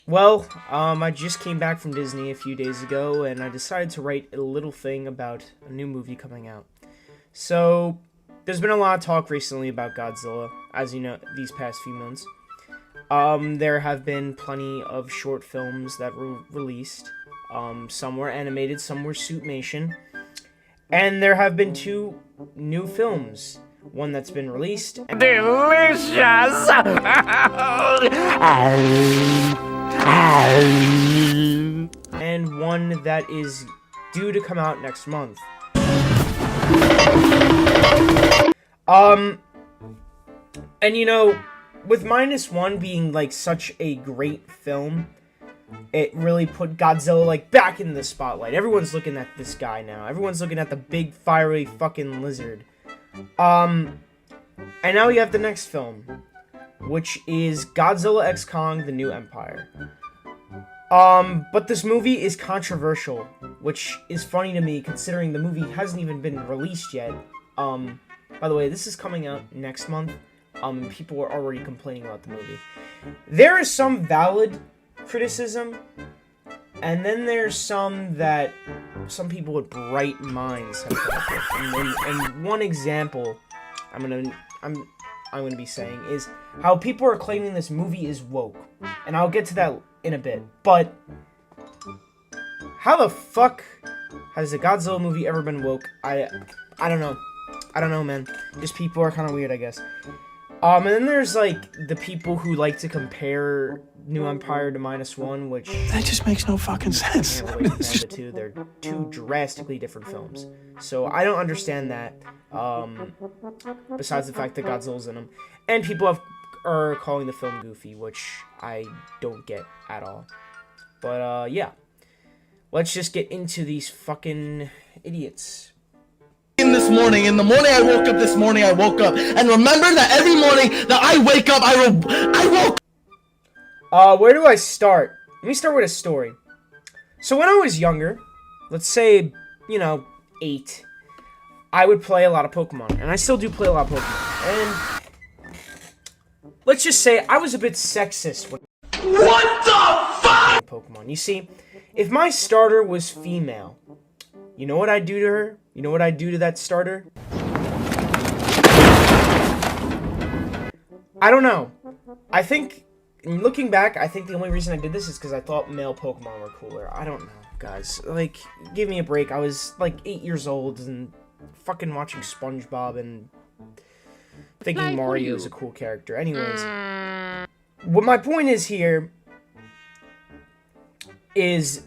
I just came back from Disney a few days ago, and I decided to write a little thing about a new movie coming out. So, there's been a lot of talk recently about Godzilla, as you know, these past few months. There have been plenty of short films that were released. Some were animated, some were suitmation. And there have been two new films. One that's been released. Delicious! And one that is due to come out next month. And you know, with -1 being like such a great film, it really put Godzilla like back in the spotlight. Everyone's looking at this guy now. Everyone's looking at the big fiery fucking lizard. And now we have the next film, which is Godzilla x Kong: The New Empire. But this movie is controversial, which is funny to me considering the movie hasn't even been released yet. By the way, this is coming out next month, and people are already complaining about the movie. There is some valid criticism, and then there's some that some people with bright minds have come up with. And one example I'm gonna be saying is how people are claiming this movie is woke, and I'll get to that in a bit. But how the fuck has the Godzilla movie ever been woke? I don't know. I don't know, man. Just people are kind of weird, I guess. And then there's like the people who like to compare New Empire to -1, which that just makes no fucking sense. can't really compare the two. They're two drastically different films. So I don't understand that. Besides the fact that Godzilla's in them, and people are calling the film goofy, which I don't get at all. But yeah, let's just get into these fucking idiots. In the morning I woke up, and remember that every morning that I wake up, I woke. Where do I start? Let me start with a story. So when I was younger, let's say, 8, I would play a lot of Pokemon, and I still do play a lot of Pokemon, and let's just say I was a bit sexist when What the fuck? Pokemon. You see, if my starter was female, you know what I'd do to her? You know what I'd do to that starter? I don't know. I think, looking back, I think the only reason I did this is because I thought male Pokemon were cooler. I don't know, guys. Like, give me a break. I was, like, 8 years old and fucking watching SpongeBob and thinking Mario is a cool character. Anyways, what my point is here is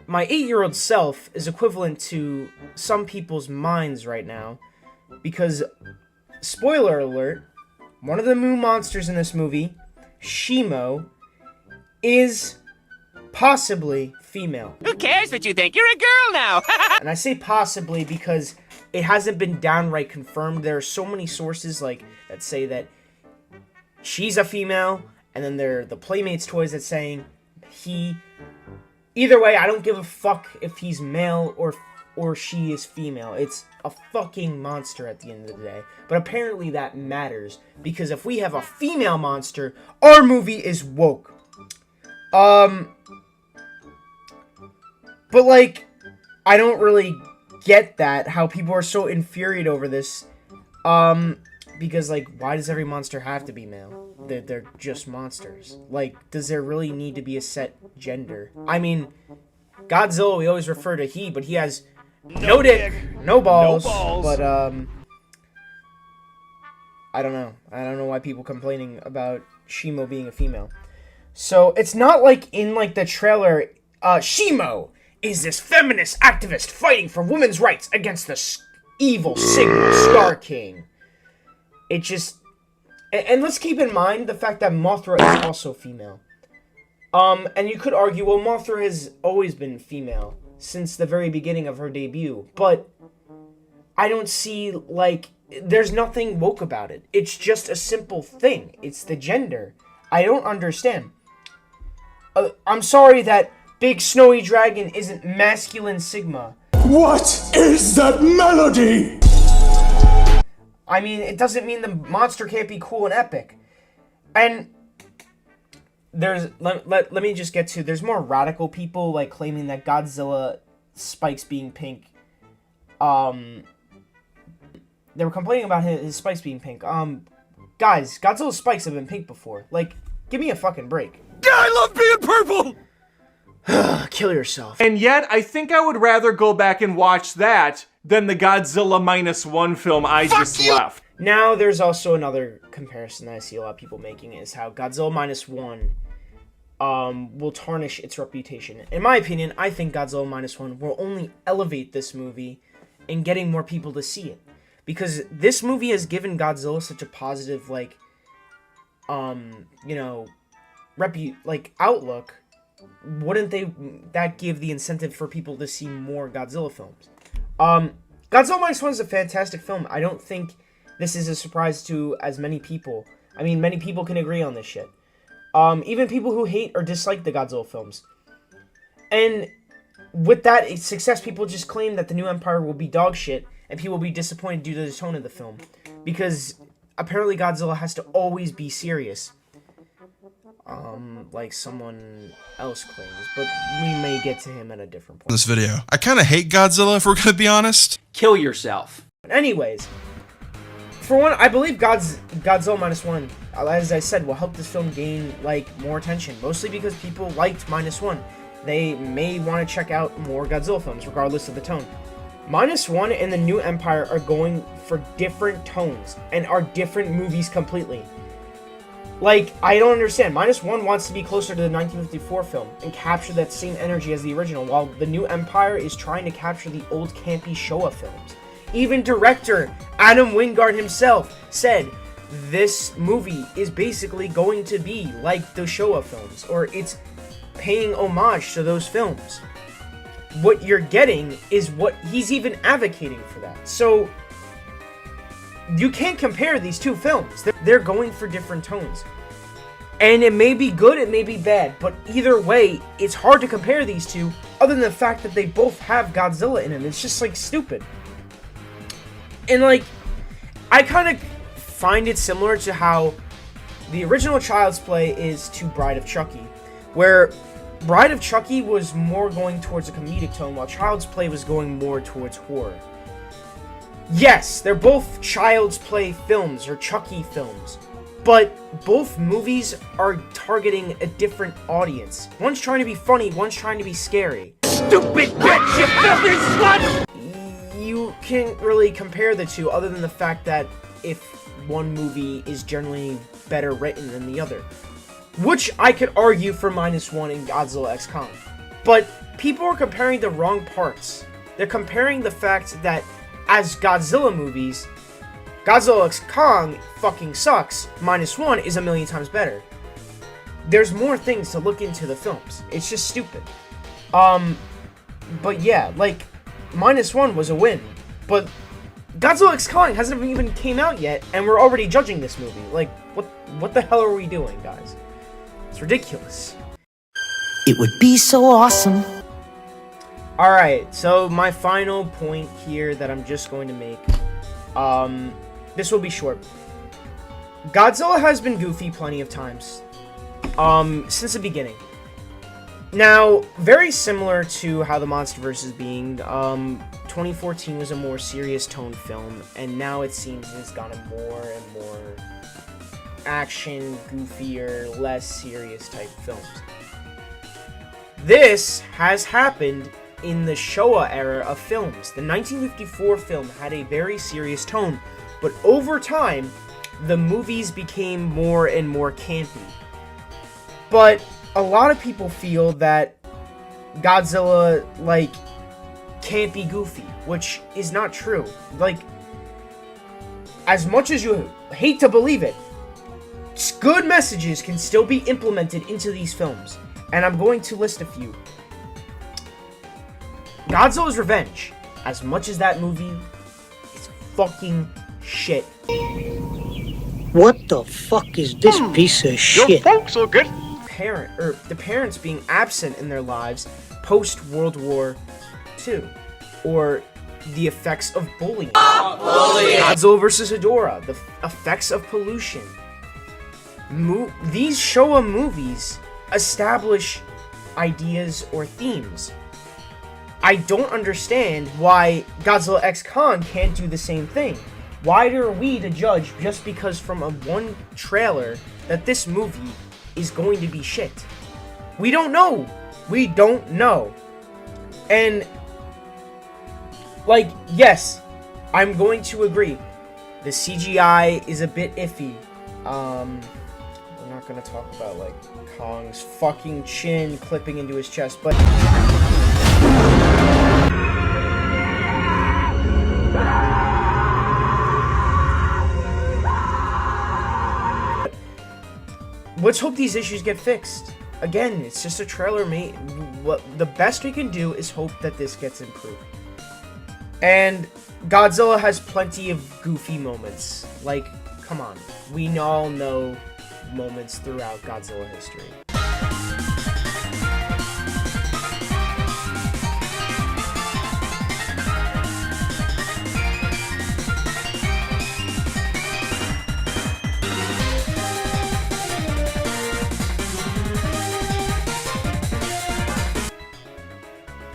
my 8-year-old self is equivalent to some people's minds right now, because, spoiler alert, one of the moo monsters in this movie, Shimo, is possibly female. Who cares what you think? You're a girl now! And I say possibly because it hasn't been downright confirmed. There are so many sources that say that she's a female, and then there are the Playmates toys that saying he. Either way, I don't give a fuck if he's male or she is female. It's a fucking monster at the end of the day. But apparently that matters, because if we have a female monster, our movie is woke. But I don't really get that, how people are so infuriated over this. Because, why does every monster have to be male? They're just monsters. Does there really need to be a set gender? I mean, Godzilla, we always refer to he, but he has no dick, no balls. But, I don't know. I don't know why people complaining about Shimo being a female. So, it's not like in, the trailer, Shimo is this feminist activist fighting for women's rights against the evil Sigma Star King. It just... And let's keep in mind the fact that Mothra is also female. And you could argue, well, Mothra has always been female since the very beginning of her debut. But I don't see, there's nothing woke about it. It's just a simple thing. It's the gender. I don't understand. I'm sorry that Big Snowy Dragon isn't masculine Sigma. What is that melody? I mean, it doesn't mean the monster can't be cool and epic. And let me just get to, there's more radical people, like, claiming that Godzilla spikes being pink. They were complaining about his spikes being pink. Guys, Godzilla's spikes have been pink before. Like, give me a fucking break. I love being purple! Kill yourself. And yet, I think I would rather go back and watch that than the Godzilla -1 film I just left. Now, there's also another comparison that I see a lot of people making, is how Godzilla -1 will tarnish its reputation. In my opinion, I think Godzilla -1 will only elevate this movie in getting more people to see it. Because this movie has given Godzilla such a positive, like, you know, outlook. Wouldn't that give the incentive for people to see more Godzilla films? Godzilla -1 is a fantastic film. I don't think this is a surprise to as many people. I mean, many people can agree on this shit. Even people who hate or dislike the Godzilla films. And with that success, people just claim that the new Empire will be dog shit, and people will be disappointed due to the tone of the film. Because apparently Godzilla has to always be serious. Like someone else claims, but we may get to him at a different point. This video. I kind of hate Godzilla, if we're gonna be honest. Kill yourself. But anyways, for one, I believe Godzilla -1, as I said, will help this film gain, like, more attention. Mostly because people liked -1. They may want to check out more Godzilla films, regardless of the tone. -1 and the New Empire are going for different tones, and are different movies completely. Like, I don't understand. -1 wants to be closer to the 1954 film and capture that same energy as the original, while the New Empire is trying to capture the old campy Showa films. Even director Adam Wingard himself said this movie is basically going to be like the Showa films, or it's paying homage to those films. What you're getting is what he's even advocating for that. So you can't compare these two films. They're going for different tones. And it may be good, it may be bad, but either way, it's hard to compare these two, other than the fact that they both have Godzilla in them. It's just, like, stupid. And, like, I kind of find it similar to how the original Child's Play is to Bride of Chucky, where Bride of Chucky was more going towards a comedic tone, while Child's Play was going more towards horror. Yes, they're both Child's Play films, or Chucky films, but both movies are targeting a different audience. One's trying to be funny, one's trying to be scary. Stupid bitch, you filthy slut! You can't really compare the two, other than the fact that if one movie is generally better written than the other. Which I could argue for -1 in Godzilla x Kong. But people are comparing the wrong parts. They're comparing the fact that as Godzilla movies, Godzilla x Kong fucking sucks. -1 is a million times better. There's more things to look into the films. It's just stupid. But yeah, like, -1 was a win. But Godzilla x Kong hasn't even came out yet, and we're already judging this movie. Like, what the hell are we doing, guys? It's ridiculous. It would be so awesome. Alright, so my final point here that I'm just going to make, this will be short. Godzilla has been goofy plenty of times, since the beginning. Now, very similar to how the MonsterVerse is being, 2014 was a more serious tone film, and now it seems it's gotten more and more action, goofier, less serious type films. This has happened in the Showa era of films. The 1954 film had a very serious tone, but over time, the movies became more and more campy. But a lot of people feel that Godzilla, like, can't be goofy, which is not true. Like, as much as you hate to believe it, good messages can still be implemented into these films, and I'm going to list a few. Godzilla's Revenge, as much as that movie is fucking shit. What the fuck is this piece of shit? folks are good. The parents being absent in their lives post World War II, or the effects of bullying. Godzilla vs. Hedorah, the effects of pollution. these Showa movies establish ideas or themes. I don't understand why Godzilla X Kong can't do the same thing. Why are we to judge just because from a one trailer that this movie is going to be shit? We don't know. We don't know. And, like, yes, I'm going to agree. The CGI is a bit iffy. We're not going to talk about, like, Kong's fucking chin clipping into his chest, but... let's hope these issues get fixed. Again, it's just a trailer, mate. What the best we can do is hope that this gets improved. And Godzilla has plenty of goofy moments. Like, come on. We all know moments throughout Godzilla history.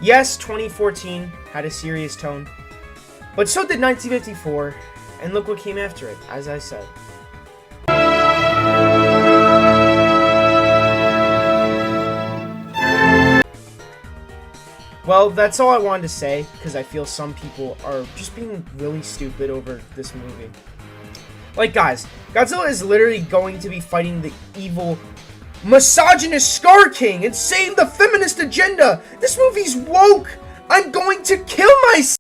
Yes, 2014 had a serious tone, but so did 1954, and look what came after it, as I said. Well, that's all I wanted to say, because I feel some people are just being really stupid over this movie. Like, guys, Godzilla is literally going to be fighting the evil misogynist Scar King and saying the feminist agenda. This movie's woke. I'm going to kill myself.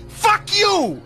Fuck you!